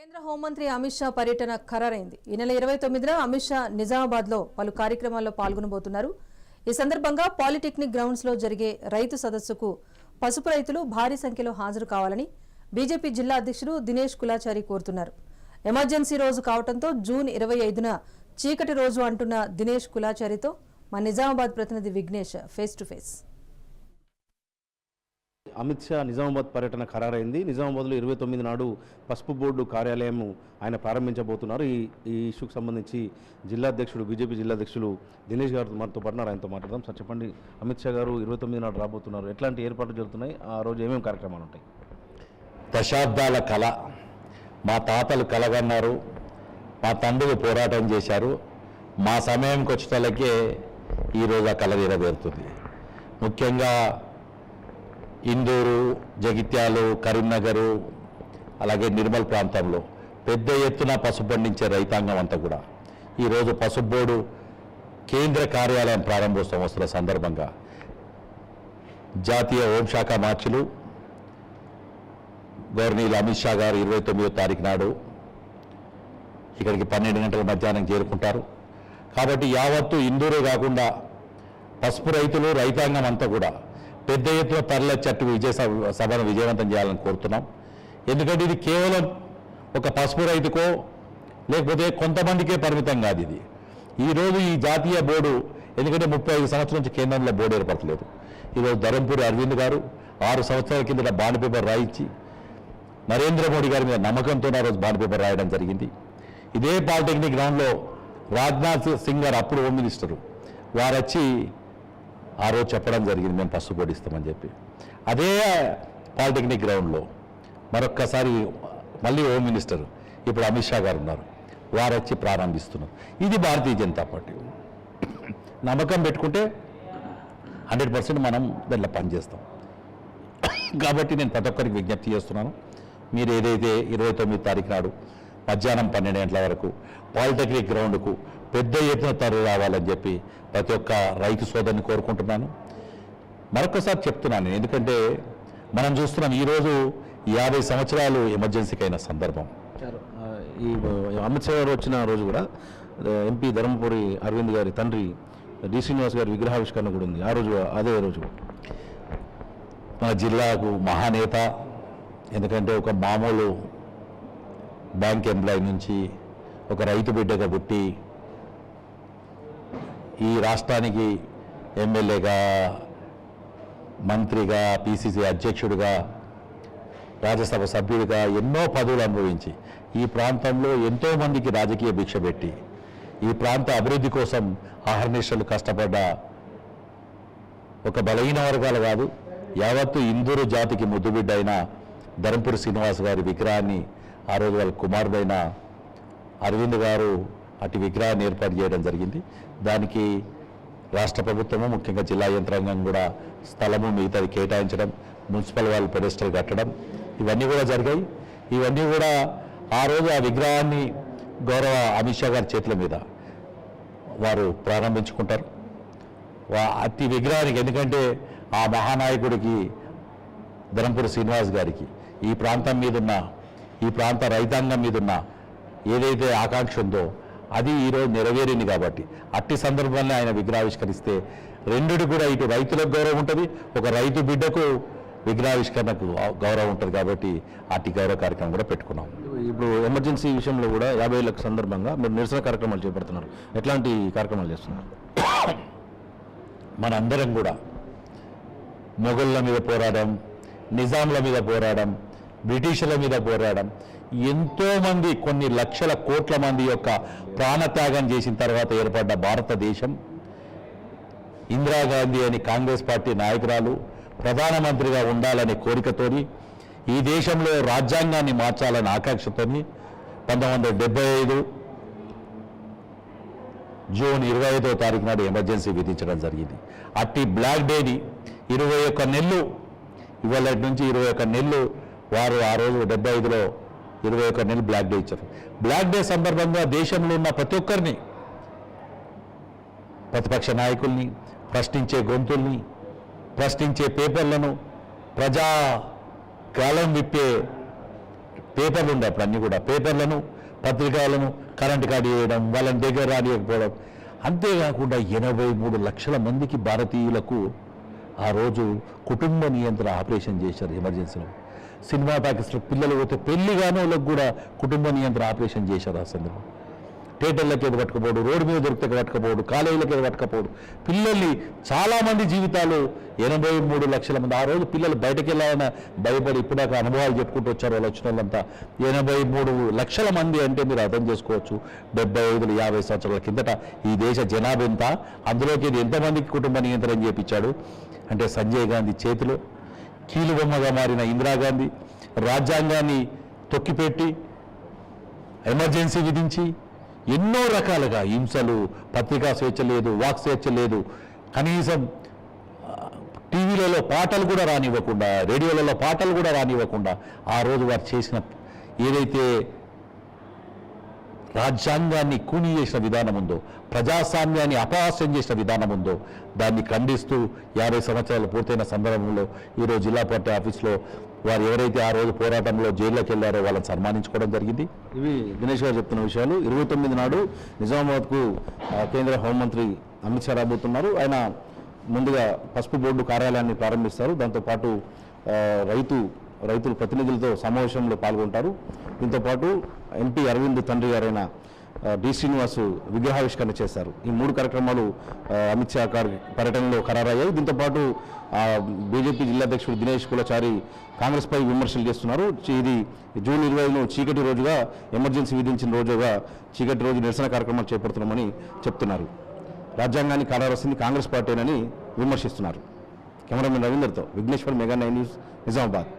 కేంద్ర హోంమంత్రి అమిత్ షా పర్యటన ఖరారైంది. ఈ నెల 29న అమిత్ షా నిజామాబాద్లో పలు కార్యక్రమాల్లో పాల్గొనబోతున్నారు. ఈ సందర్భంగా పాలిటెక్నిక్ గ్రౌండ్స్లో జరిగే రైతు సదస్సుకు పసుపు రైతులు భారీ సంఖ్యలో హాజరు కావాలని బీజేపీ జిల్లా అధ్యక్షుడు దినేష్ కులాచారి కోరుతున్నారు. ఎమర్జెన్సీ రోజు కావడంతో జూన్ 25న చీకటి రోజు అంటున్న దినేష్ కులాచారితో మా నిజామాబాద్ ప్రతినిధి Vignesh face to face. Amit Shah Nizamabad పర్యటన ఖరారైంది. నిజామాబాద్లో 29 నాడు పసుపు బోర్డు కార్యాలయం ఆయన ప్రారంభించబోతున్నారు. ఈ ఇష్యూకి సంబంధించి బీజేపీ జిల్లా అధ్యక్షులు దినేష్ గారు మనతో పాటు ఆయనతో మాట్లాడదాం. సార్ చెప్పండి, అమిత్ షా గారు 29 నాడు రాబోతున్నారు, ఎట్లాంటి ఏర్పాట్లు జరుగుతున్నాయి, ఆ రోజు ఏమేమి కార్యక్రమాలు ఉంటాయి? దశాబ్దాల కళ, మా తాతలు కలగన్నారు, మా తండ్రులు పోరాటం చేశారు, మా సమయంకి వచ్చేటోళ్ళకే ఈరోజు ఆ కళ నెరవేరుతుంది. ముఖ్యంగా ఇందూరు, జగిత్యాలు, కరీంనగరు, అలాగే నిర్మల్ ప్రాంతంలో పెద్ద ఎత్తున పసుపు పండించే రైతాంగం అంతా కూడా ఈరోజు పసుపు బోర్డు కేంద్ర కార్యాలయం ప్రారంభోత్సవం వస్తున్న సందర్భంగా జాతీయ హోంశాఖ మార్చులు గవర్నీయులు అమిత్ షా గారు 29వ తారీఖు నాడు ఇక్కడికి 12 గంటల మధ్యాహ్నం చేరుకుంటారు. కాబట్టి యావత్తు ఇందూరే కాకుండా పసుపు రైతులు, రైతాంగం అంతా కూడా పెద్ద ఎత్తున తరలి చెట్టు సభను విజయవంతం చేయాలని కోరుతున్నాం. ఎందుకంటే ఇది కేవలం ఒక పసుపు రైతుకో లేకపోతే కొంతమందికే పరిమితం కాదు. ఇది ఈరోజు ఈ జాతీయ బోర్డు, ఎందుకంటే 35 సంవత్సరాల నుంచి కేంద్రంలో బోర్డు ఏర్పడలేదు. ఈరోజు ధరంపూరి అరవింద్ గారు 6 సంవత్సరాల కింద బాండ్ పేపర్ రాయించి నరేంద్ర మోడీ గారి మీద నమ్మకంతో ఆ రోజు బాండ్ పేపర్ రాయడం జరిగింది. ఇదే పాలిటెక్నిక్ గ్రౌండ్లో రాజ్నాథ్ సింగ్ గారు అప్పుడు హోమ్ మినిస్టరు వారు వచ్చి ఆ రోజు చెప్పడం జరిగింది, మేము పసుపు బోర్డు ఇస్తామని చెప్పి. అదే పాలిటెక్నిక్ గ్రౌండ్లో మరొక్కసారి మళ్ళీ హోమ్ మినిస్టర్ ఇప్పుడు అమిత్ షా గారు ఉన్నారు, వారు వచ్చి ప్రారంభిస్తున్నారు. ఇది భారతీయ జనతా పార్టీ. నమ్మకం పెట్టుకుంటే 100% మనం దాంట్లో పనిచేస్తాం. కాబట్టి నేను ప్రతి ఒక్కరికి విజ్ఞప్తి చేస్తున్నాను, మీరు ఏదైతే 29 తారీఖు నాడు మధ్యాహ్నం 12 గంటల వరకు పాలిటెక్నిక్ గ్రౌండ్కు పెద్ద ఎత్తున తరలి రావాలని చెప్పి ప్రతి ఒక్క రైతు సోదరిని కోరుకుంటున్నాను. మరొకసారి చెప్తున్నాను, ఎందుకంటే మనం చూస్తున్నాం ఈరోజు 50 సంవత్సరాలు ఎమర్జెన్సీకి అయిన సందర్భం. ఈ అమిత్ షా గారు వచ్చిన రోజు కూడా ఎంపీ ధర్మపురి అరవింద్ గారి తండ్రి డి శ్రీనివాస్ గారి విగ్రహావిష్కరణ కూడా ఉంది. ఆ రోజు అదే రోజు మన జిల్లాకు మహానేత, ఎందుకంటే ఒక మామూలు బ్యాంక్ ఎంప్లాయీ నుంచి ఒక రైతు బిడ్డగా పుట్టి ఈ రాష్ట్రానికి ఎమ్మెల్యేగా, మంత్రిగా, పిసిసి అధ్యక్షుడిగా, రాజ్యసభ సభ్యుడిగా ఎన్నో పదవులు అనుభవించి ఈ ప్రాంతంలో ఎంతోమందికి రాజకీయ భిక్ష పెట్టి ఈ ప్రాంత అభివృద్ధి కోసం అహర్నిశలు కష్టపడ్డ ఒక బలహీన వర్గాలు కాదు, యావత్తు ఇందూరు జాతికి ముద్దుబిడ్డ అయిన ధరంపూరి శ్రీనివాస్ గారి విగ్రహాన్ని ఆ రోజు వాళ్ళ కుమారుడైన అరవింద్ గారు అటు విగ్రహాన్ని ఏర్పాటు చేయడం జరిగింది. దానికి రాష్ట్ర ప్రభుత్వము, ముఖ్యంగా జిల్లా యంత్రాంగం కూడా స్థలము మిగతాది కేటాయించడం, మున్సిపల్ వాళ్ళు పెడెస్టల్ కట్టడం, ఇవన్నీ కూడా జరిగాయి. ఇవన్నీ కూడా ఆ రోజు ఆ విగ్రహాన్ని గౌరవ అమిత్ షా గారి చేతుల మీద వారు ప్రారంభించుకుంటారు. అతి విగ్రహానికి, ఎందుకంటే ఆ మహానాయకుడికి ధరంపూరి శ్రీనివాస్ గారికి ఈ ప్రాంతం మీదున్న, ఈ ప్రాంత రైతాంగం మీదున్న ఏదైతే ఆకాంక్ష ఉందో అది ఈరోజు నెరవేరింది. కాబట్టి అట్టి సందర్భంలో ఆయన విగ్రహావిష్కరిస్తే రెండుటి కూడా ఇటు రైతులకు గౌరవం ఉంటుంది, ఒక రైతు బిడ్డకు విగ్రహావిష్కరణకు గౌరవం ఉంటుంది. కాబట్టి అట్టి గౌరవ కార్యక్రమం కూడా పెట్టుకున్నాం. ఇప్పుడు ఎమర్జెన్సీ విషయంలో కూడా 50 ఏళ్ల సందర్భంగా మీరు నిరసన కార్యక్రమాలు చేపడుతున్నారు, ఎట్లాంటి కార్యక్రమాలు చేస్తున్నారు? మనందరం కూడా మొఘళ్ళ మీద పోరాడం, నిజాంల మీద పోరాడం, బ్రిటిషుల మీద పోరాడం, ఎంతోమంది కొన్ని లక్షల కోట్ల మంది యొక్క ప్రాణత్యాగం చేసిన తర్వాత ఏర్పడ్డ భారతదేశం, ఇందిరాగాంధీ అని కాంగ్రెస్ పార్టీ నాయకురాలు ప్రధానమంత్రిగా ఉండాలనే కోరికతోని, ఈ దేశంలో రాజ్యాంగాన్ని మార్చాలనే ఆకాంక్షతోని 1975 జూన్ 25వ తారీఖు నాడు ఎమర్జెన్సీ విధించడం జరిగింది. అట్టి బ్లాక్ డేని 21 నెలలు, ఇవాళ నుంచి 21 నెలలు వారు ఆ రోజు 75లో 21 నెలలు బ్లాక్ డే ఇచ్చారు. బ్లాక్ డే సందర్భంగా దేశంలో ఉన్న ప్రతి ఒక్కరిని, ప్రతిపక్ష నాయకుల్ని, ప్రశ్నించే గొంతుల్ని, ప్రశ్నించే పేపర్లను, ప్రజా కాలం విప్పే పేపర్లు ఉండే అప్పుడు అన్నీ కూడా పేపర్లను పత్రికలను కరెంట్ కార్డు చేయడం, వాళ్ళని దగ్గర రానియకపోవడం. అంతేకాకుండా 83 లక్షల మందికి భారతీయులకు ఆ రోజు కుటుంబ నియంత్రణ ఆపరేషన్ చేశారు ఎమర్జెన్సీలో. సినిమా టాకీస్లో పిల్లలు పోతే పెళ్లి కాని వాళ్ళకు కూడా కుటుంబ నియంత్రణ ఆపరేషన్ చేశారు. ఆ సందర్భం థియేటర్లకి ఏది పట్టుకపోడు, రోడ్డు మీద దొరికితే పట్టుకపోడు, కాలేజీలకు ఏది పట్టుకపోడు, పిల్లల్ని చాలామంది జీవితాలు 83 లక్షల మంది. ఆ రోజు పిల్లలు బయటకు వెళ్ళాలని భయపడి ఇప్పుడాక అనుభవాలు చెప్పుకుంటూ వచ్చారు వాళ్ళు వచ్చిన వాళ్ళంతా. 83 లక్షల మంది అంటే మీరు అర్థం చేసుకోవచ్చు. 75-50 సంవత్సరాల కిందట ఈ దేశ జనాభా ఎంత, అందులోకి ఇది ఎంతమందికి కుటుంబ నియంత్రణ చేపించాడు అంటే సంజయ్ గాంధీ చేతిలో కీలుబొమ్మగా మారిన ఇందిరాగాంధీ రాజ్యాంగాన్ని తొక్కిపెట్టి ఎమర్జెన్సీ విధించి ఎన్నో రకాలుగా హింసలు, పత్రికా స్వేచ్ఛ లేదు, వాక్ స్వేచ్ఛ లేదు, కనీసం టీవీలలో పాటలు కూడా రానివ్వకుండా, రేడియోలలో పాటలు కూడా రానివ్వకుండా ఆ రోజు వారు చేసిన ఏదైతే రాజ్యాంగాన్ని కూని చేసిన విధానం ఉందో, ప్రజాస్వామ్యాన్ని అపహాస్యం చేసిన విధానం ఉందో దాన్ని ఖండిస్తూ 50 సంవత్సరాలు పూర్తయిన సందర్భంలో ఈరోజు జిల్లా పార్టీ ఆఫీస్లో వారు ఎవరైతే ఆ రోజు పోరాటంలో జైల్లోకి వెళ్ళారో వాళ్ళని సన్మానించుకోవడం జరిగింది. ఇవి దినేష్ గారు చెప్తున్న విషయాలు. 29 నాడు నిజామాబాద్కు కేంద్ర హోంమంత్రి అమిత్ షా రాబోతున్నారు. ఆయన ముందుగా పసుపు బోర్డు కార్యాలయాన్ని ప్రారంభిస్తారు. దాంతోపాటు రైతుల ప్రతినిధులతో సమావేశంలో పాల్గొంటారు. దీంతోపాటు ఎంపీ అరవింద్ తండ్రి గారైన డి శ్రీనివాసు విగ్రహావిష్కరణ చేశారు. ఈ 3 కార్యక్రమాలు అమిత్ షా గారి పర్యటనలో ఖరారయ్యాయి. దీంతోపాటు బీజేపీ జిల్లాధ్యక్షుడు దినేష్ కులచారి కాంగ్రెస్పై విమర్శలు చేస్తున్నారు. ఇది జూన్ 20ను చీకటి రోజుగా, ఎమర్జెన్సీ విధించిన రోజుగా చీకటి రోజు నిరసన కార్యక్రమాలు చేపడుతున్నామని చెప్తున్నారు. రాజ్యాంగాన్ని కాలరాసింది కాంగ్రెస్ పార్టీనని విమర్శిస్తున్నారు. కెమెరామెన్ రవీందర్తో విఘ్నేశ్వర్, మెగా 9 న్యూస్, నిజామాబాద్.